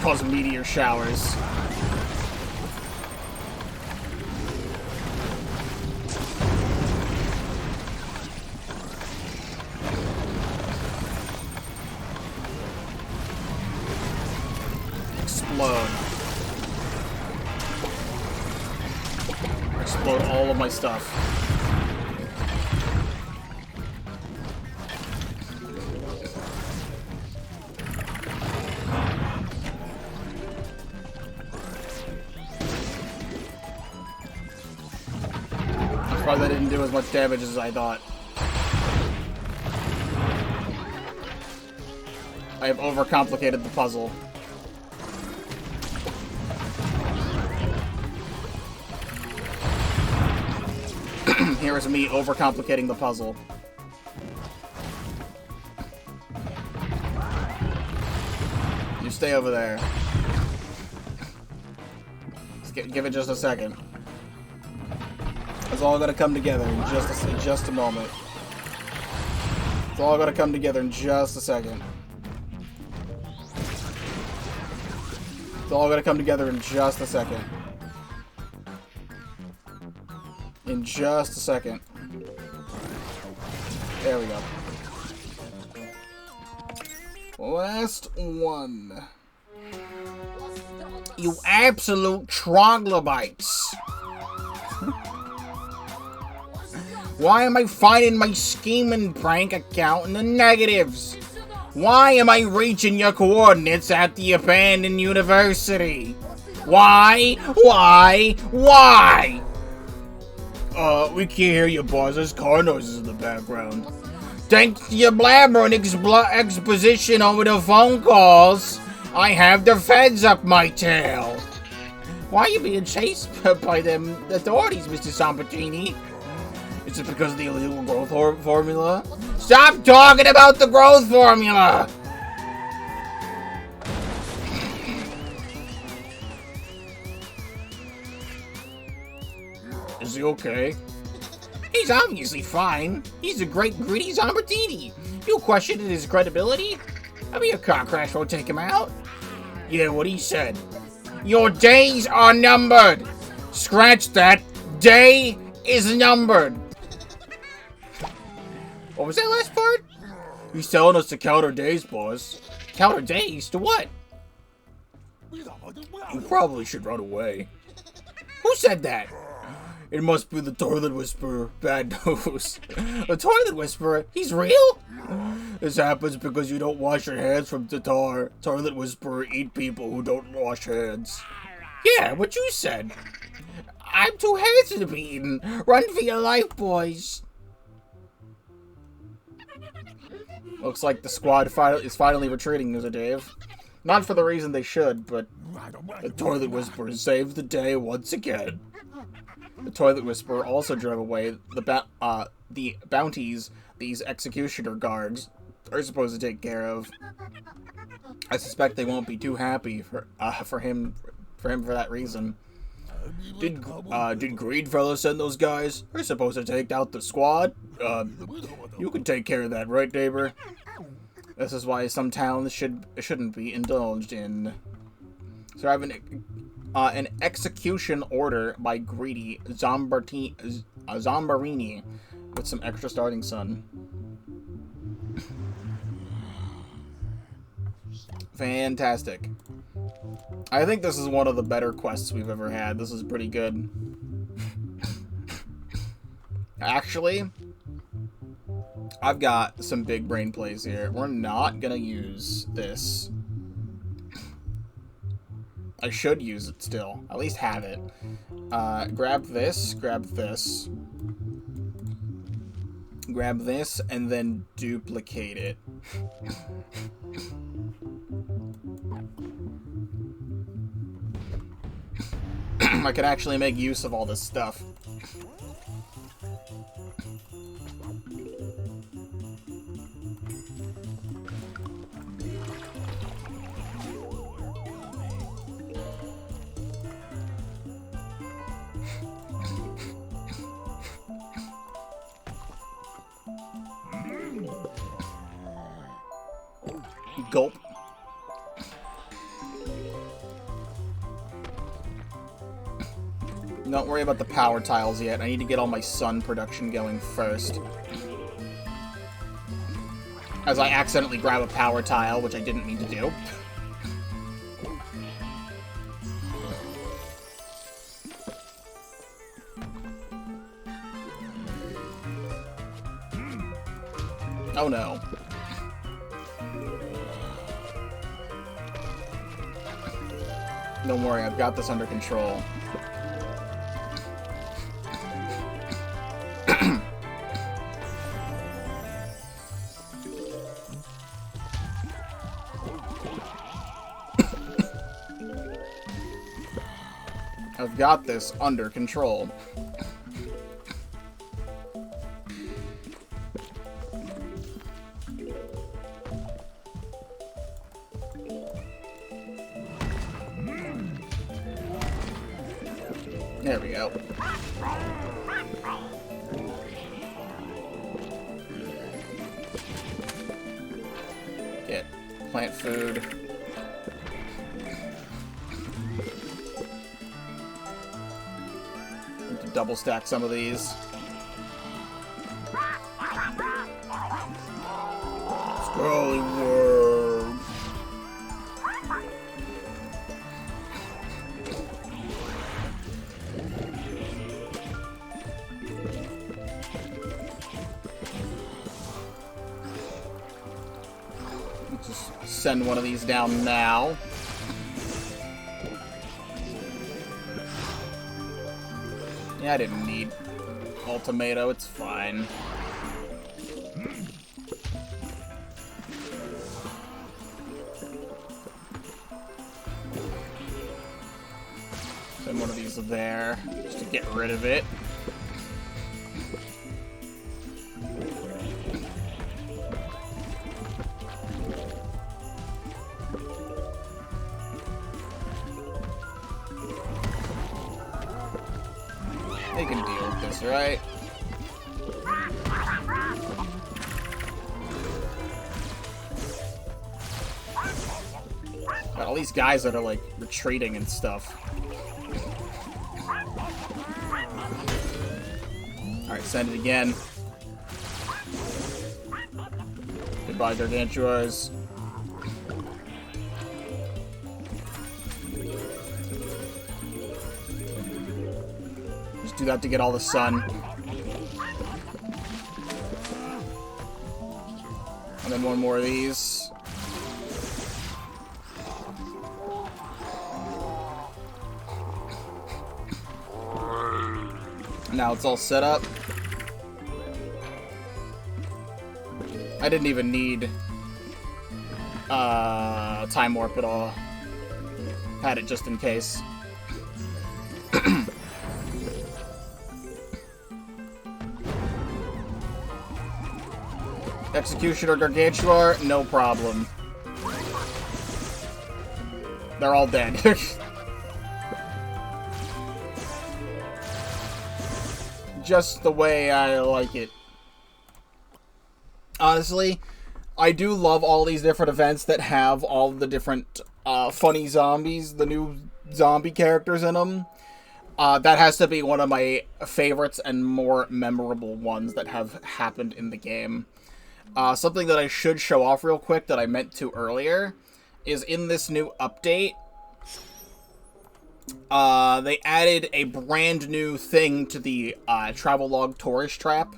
Cause meteor showers. Explode. Explode all of my stuff. I'm surprised that didn't do as much damage as I thought. I have overcomplicated the puzzle. Here is me overcomplicating the puzzle. You stay over there. Give it just a second. It's all gonna come together in just a moment. It's all gonna come together in just a second. It's all gonna come together in just a second. In just a second. There we go. Last one. You absolute troglodytes. Why am I finding my scheming prank account in the negatives? Why am I reaching your coordinates at the abandoned university? Why? Why? We can't hear you, boss. There's car noises in the background. Thanks to your blabber and exposition over the phone calls, I have the feds up my tail. Why are you being chased by them authorities, Mr. Sampertini? Is it because of the illegal growth formula? Stop talking about the growth formula! Is he okay? He's obviously fine. He's a great greedy Zambertini. You questioned his credibility? I mean, a car crash won't take him out. Yeah, what he said. Your days are numbered. Scratch that. Day is numbered. What was that last part? He's telling us to count our days, boss. Count our days? To what? You probably should run away. Who said that? It must be the Toilet Whisperer. Bad news. The Toilet Whisperer? He's real? This happens because you don't wash your hands from Tatar. Toilet Whisperer eat people who don't wash hands. Yeah, what you said. I'm too handsy to be eaten. Run for your life, boys. Looks like the squad is finally retreating, Mr. Dave. Not for the reason they should, but the Toilet Whisperer saved the day once again. The Toilet Whisperer also drove away the bounties these executioner guards are supposed to take care of. I suspect they won't be too happy for him for that reason. Did Greenfellow send those guys? They're supposed to take out the squad. You can take care of that, right, neighbor? This is why some towns shouldn't be indulged in. So I have an execution order by Greedy Zambarini with some extra starting sun. Fantastic. I think this is one of the better quests we've ever had. This is pretty good. Actually, I've got some big brain plays here. We're not gonna use this. I should use it still. At least have it. Grab this, grab this. Grab this, and then duplicate it. I can actually make use of all this stuff. Gulp. Don't worry about the power tiles yet. I need to get all my sun production going first. As I accidentally grab a power tile, which I didn't mean to do. Oh no. Don't worry, I've got this under control. I've got this under control. There we go. Get plant food. Need to double stack some of these. Scrolling world. Just send one of these down now. Yeah, I didn't need Ultimato, it's fine. Send one of these there, just to get rid of it. They can deal with this, right? Got all these guys that are, like, retreating and stuff. Alright, send it again. Goodbye, Gargantuars. Just do that to get all the sun. And then one more of these. Now it's all set up. I didn't even need Time Warp at all. Had it just in case. Executioner Gargantuar, no problem. They're all dead. Just the way I like it. Honestly, I do love all these different events that have all the different funny zombies, the new zombie characters in them. That has to be one of my favorites and more memorable ones that have happened in the game. Something that I should show off real quick that I meant to earlier is in this new update, they added a brand new thing to the Travelog Tourist Trap.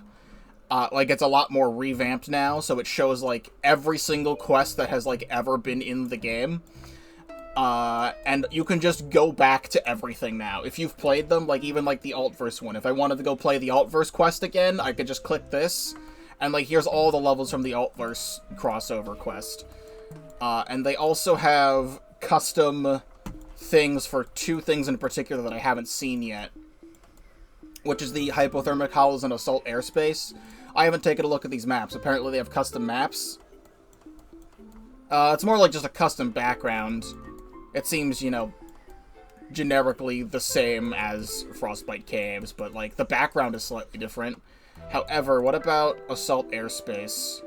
Like, it's a lot more revamped now, so it shows, like, every single quest that has, like, ever been in the game. And you can just go back to everything now. If you've played them, like, even, like, the Altverse one. If I wanted to go play the Altverse quest again, I could just click this, and, like, here's all the levels from the Altverse crossover quest. And they also have custom things for two things in particular that I haven't seen yet, which is the Hypothermic Hollows and Assault Airspace. I haven't taken a look at these maps. Apparently they have custom maps. It's more like just a custom background. It seems, you know, generically the same as Frostbite Caves, but, like, the background is slightly different. However, what about Assault Airspace?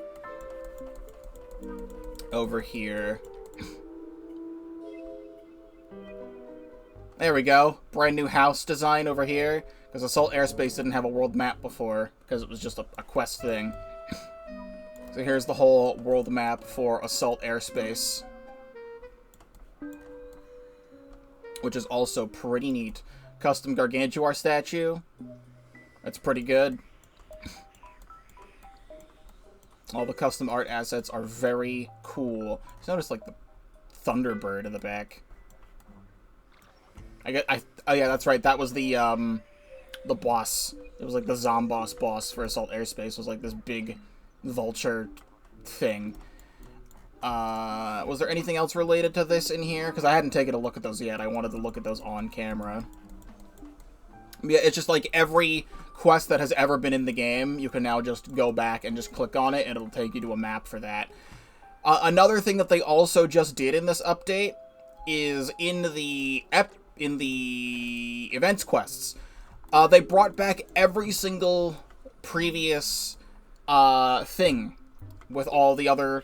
Over here. There we go. Brand new house design over here. Because Assault Airspace didn't have a world map before, because it was just a quest thing. So here's the whole world map for Assault Airspace. Which is also pretty neat. Custom Gargantuar statue. That's pretty good. All the custom art assets are very cool. Just notice, like, the Thunderbird in the back. Oh yeah, that's right. That was the boss. It was like the Zomboss boss for Assault Airspace. Was like this big vulture thing. Was there anything else related to this in here? Because I hadn't taken a look at those yet. I wanted to look at those on camera. Yeah, it's just like every quest that has ever been in the game, you can now just go back and just click on it, and it'll take you to a map for that. Another thing that they also just did in this update is in the events quests. They brought back every single previous thing with all the other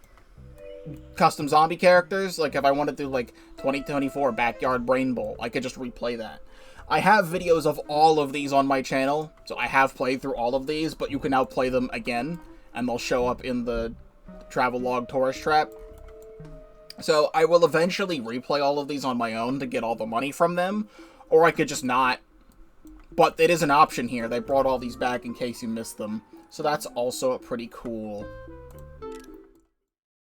custom zombie characters. Like, if I wanted to, like, 2024 Backyard Brain Bowl, I could just replay that. I have videos of all of these on my channel, so I have played through all of these, but you can now play them again, and they'll show up in the Travelog Tourist Trap. So I will eventually replay all of these on my own to get all the money from them, or I could just not. But it is an option here. They brought all these back in case you missed them. So that's also pretty cool.